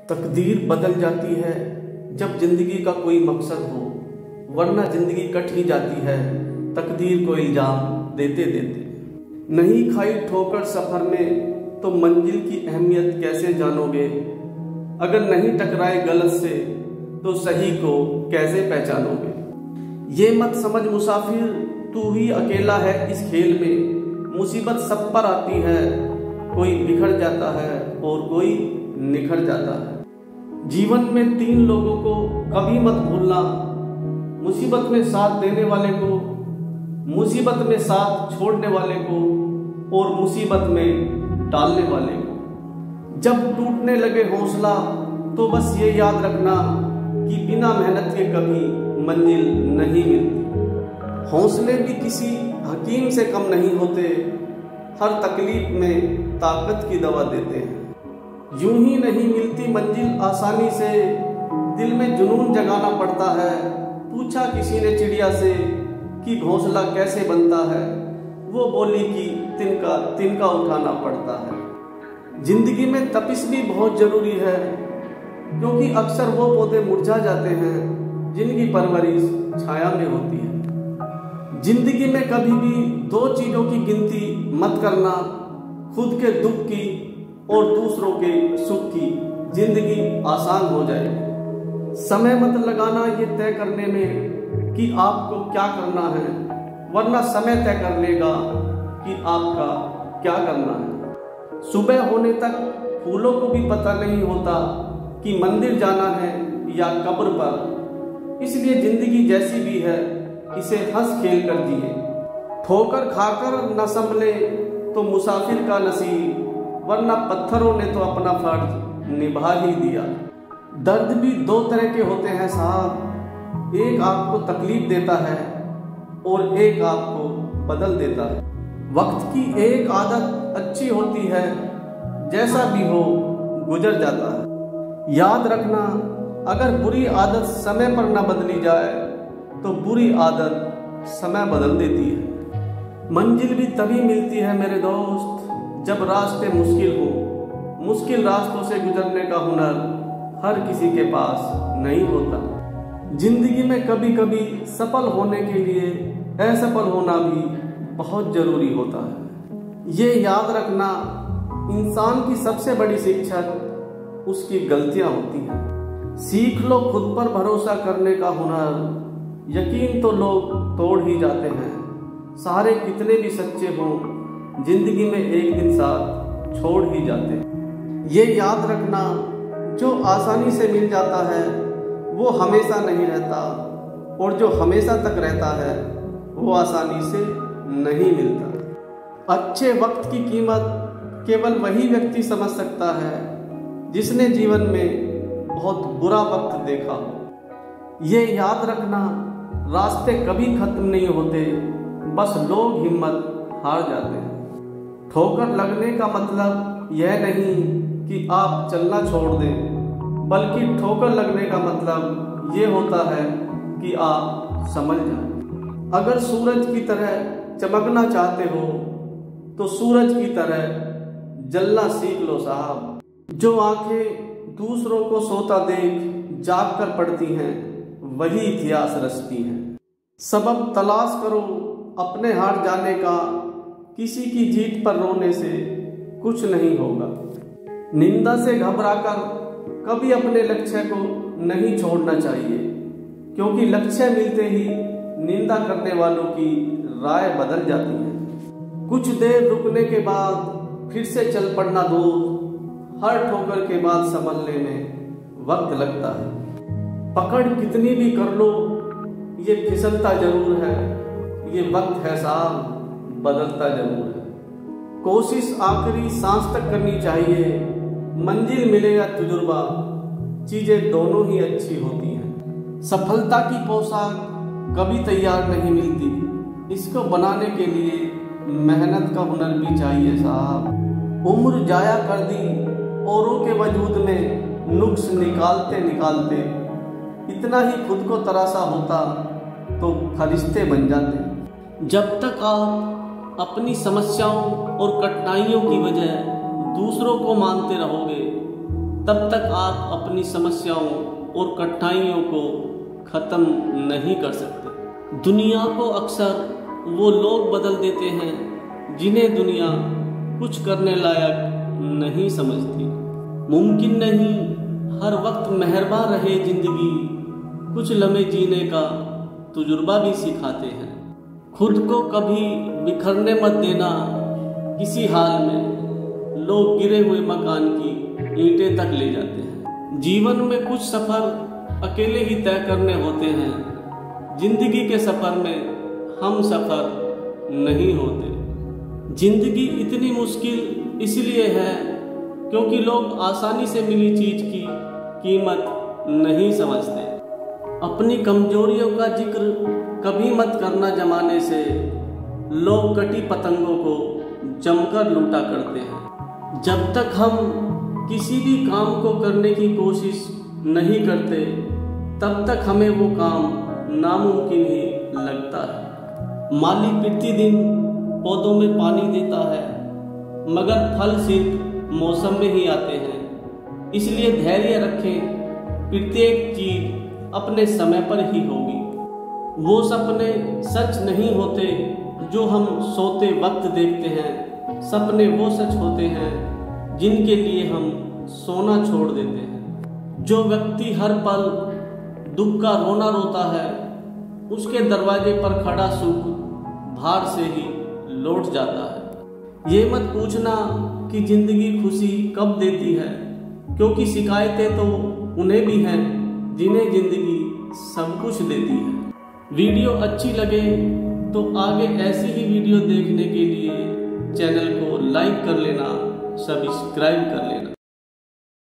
तकदीर बदल जाती है जब जिंदगी का कोई मकसद हो, वरना जिंदगी कट ही जाती है तकदीर को इल्जाम देते देते। नहीं खाई ठोकर सफर में तो मंजिल की अहमियत कैसे जानोगे? अगर नहीं टकराए गलत से तो सही को कैसे पहचानोगे? ये मत समझ मुसाफिर तू ही अकेला है इस खेल में, मुसीबत सब पर आती है, कोई बिखर जाता है और कोई निखर जाता है। जीवन में 3 लोगों को कभी मत भूलना, मुसीबत में साथ देने वाले को, मुसीबत में साथ छोड़ने वाले को और मुसीबत में डालने वाले को। जब टूटने लगे हौसला तो बस ये याद रखना कि बिना मेहनत के कभी मंजिल नहीं मिलती। हौसले भी किसी हकीम से कम नहीं होते, हर तकलीफ में ताकत की दवा देते हैं। यूं ही नहीं मिलती मंजिल आसानी से, दिल में जुनून जगाना पड़ता है। पूछा किसी ने चिड़िया से कि घोंसला कैसे बनता है, वो बोली कि तिनका तिनका उठाना पड़ता है। जिंदगी में तपिश भी बहुत जरूरी है, क्योंकि अक्सर वो पौधे मुरझा जाते हैं जिनकी परवरिश छाया में होती है। जिंदगी में कभी भी 2 चीजों की गिनती मत करना, खुद के दुख की और दूसरों के सुख की। जिंदगी आसान हो जाएगी। समय मत लगाना ये तय करने में कि आपको क्या करना है, वरना समय तय कर लेगा कि आपका क्या करना है। सुबह होने तक फूलों को भी पता नहीं होता कि मंदिर जाना है या कब्र पर। इसलिए जिंदगी जैसी भी है इसे हंस खेल कर जिए। ठोकर खाकर न संभले तो मुसाफिर का नसीब, वरना पत्थरों ने तो अपना फर्ज निभा ही दिया। दर्द भी 2 तरह के होते हैं साहब, एक आपको तकलीफ देता है और एक आपको बदल देता है। वक्त की एक आदत अच्छी होती है, जैसा भी हो गुजर जाता है। याद रखना, अगर बुरी आदत समय पर न बदली जाए तो बुरी आदत समय बदल देती है। मंजिल भी तभी मिलती है मेरे दोस्त जब रास्ते मुश्किल हो। मुश्किल रास्तों से गुजरने का हुनर हर किसी के पास नहीं होता। जिंदगी में कभी कभी सफल होने के लिए असफल होना भी बहुत जरूरी होता है। ये याद रखना, इंसान की सबसे बड़ी शिक्षक उसकी गलतियां होती हैं। सीख लो खुद पर भरोसा करने का हुनर, यकीन तो लोग तोड़ ही जाते हैं। सारे कितने भी सच्चे हों, जिंदगी में एक दिन साथ छोड़ ही जाते हैं। ये याद रखना, जो आसानी से मिल जाता है वो हमेशा नहीं रहता, और जो हमेशा तक रहता है वो आसानी से नहीं मिलता। अच्छे वक्त की कीमत केवल वही व्यक्ति समझ सकता है जिसने जीवन में बहुत बुरा वक्त देखा हो। ये याद रखना, रास्ते कभी खत्म नहीं होते, बस लोग हिम्मत हार जाते हैं। ठोकर लगने का मतलब यह नहीं कि आप चलना छोड़ दें, बल्कि ठोकर लगने का मतलब ये होता है कि आप समझ जाएं। अगर सूरज की तरह चमकना चाहते हो तो सूरज की तरह जलना सीख लो साहब। जो आंखें दूसरों को सोता देख जाग कर पड़ती हैं, वही इतिहास रचती हैं। सबब तलाश करो अपने हार जाने का, किसी की जीत पर रोने से कुछ नहीं होगा। निंदा से घबराकर कभी अपने लक्ष्य को नहीं छोड़ना चाहिए, क्योंकि लक्ष्य मिलते ही निंदा करने वालों की राय बदल जाती है। कुछ देर रुकने के बाद फिर से चल पड़ना दोस्त, हर ठोकर के बाद संभलने में वक्त लगता है। पकड़ कितनी भी कर लो ये फिसलता जरूर है, ये वक्त है साहब बदलता जरूर है। कोशिश आखिरी सांस तक करनी चाहिए, मंजिल मिले या तजुर्बा, चीजें दोनों ही अच्छी होती हैं। सफलता की पोशाक कभी तैयार नहीं मिलती, इसको बनाने के लिए मेहनत का हुनर भी चाहिए साहब। उम्र जाया कर दी औरों के वजूद में नुक्स निकालते निकालते, इतना ही खुद को तरासा होता तो फरिश्ते बन जाते। जब तक आप अपनी समस्याओं और कठिनाइयों की वजह दूसरों को मानते रहोगे, तब तक आप अपनी समस्याओं और कठिनाइयों को खत्म नहीं कर सकते। दुनिया को अक्सर वो लोग बदल देते हैं जिन्हें दुनिया कुछ करने लायक नहीं समझती। मुमकिन नहीं हर वक्त मेहरबान रहे जिंदगी, कुछ लम्हे जीने का तजुर्बा भी सिखाते हैं। खुद को कभी बिखरने मत देना किसी हाल में, लोग गिरे हुए मकान की ईंटें तक ले जाते हैं। जीवन में कुछ सफ़र अकेले ही तय करने होते हैं, जिंदगी के सफ़र में हम सफ़र नहीं होते। जिंदगी इतनी मुश्किल इसलिए है क्योंकि लोग आसानी से मिली चीज की कीमत नहीं समझते। अपनी कमजोरियों का जिक्र कभी मत करना जमाने से, लोग कटी पतंगों को जमकर लूटा करते हैं। जब तक हम किसी भी काम को करने की कोशिश नहीं करते तब तक हमें वो काम नामुमकिन ही लगता है। माली प्रतिदिन पौधों में पानी देता है मगर फल सिर्फ मौसम में ही आते हैं। इसलिए धैर्य रखें, प्रत्येक चीज अपने समय पर ही होगी। वो सपने सच नहीं होते जो हम सोते वक्त देखते हैं, सपने वो सच होते हैं जिनके लिए हम सोना छोड़ देते हैं। जो व्यक्ति हर पल दुख का रोना रोता है, उसके दरवाजे पर खड़ा सुख भार से ही लौट जाता है। ये मत पूछना कि जिंदगी खुशी कब देती है, क्योंकि शिकायतें तो उन्हें भी हैं जिन्हें जिंदगी सब कुछ देती है। वीडियो अच्छी लगे तो आगे ऐसी ही वीडियो देखने के लिए चैनल को लाइक कर लेना, सब्सक्राइब कर लेना।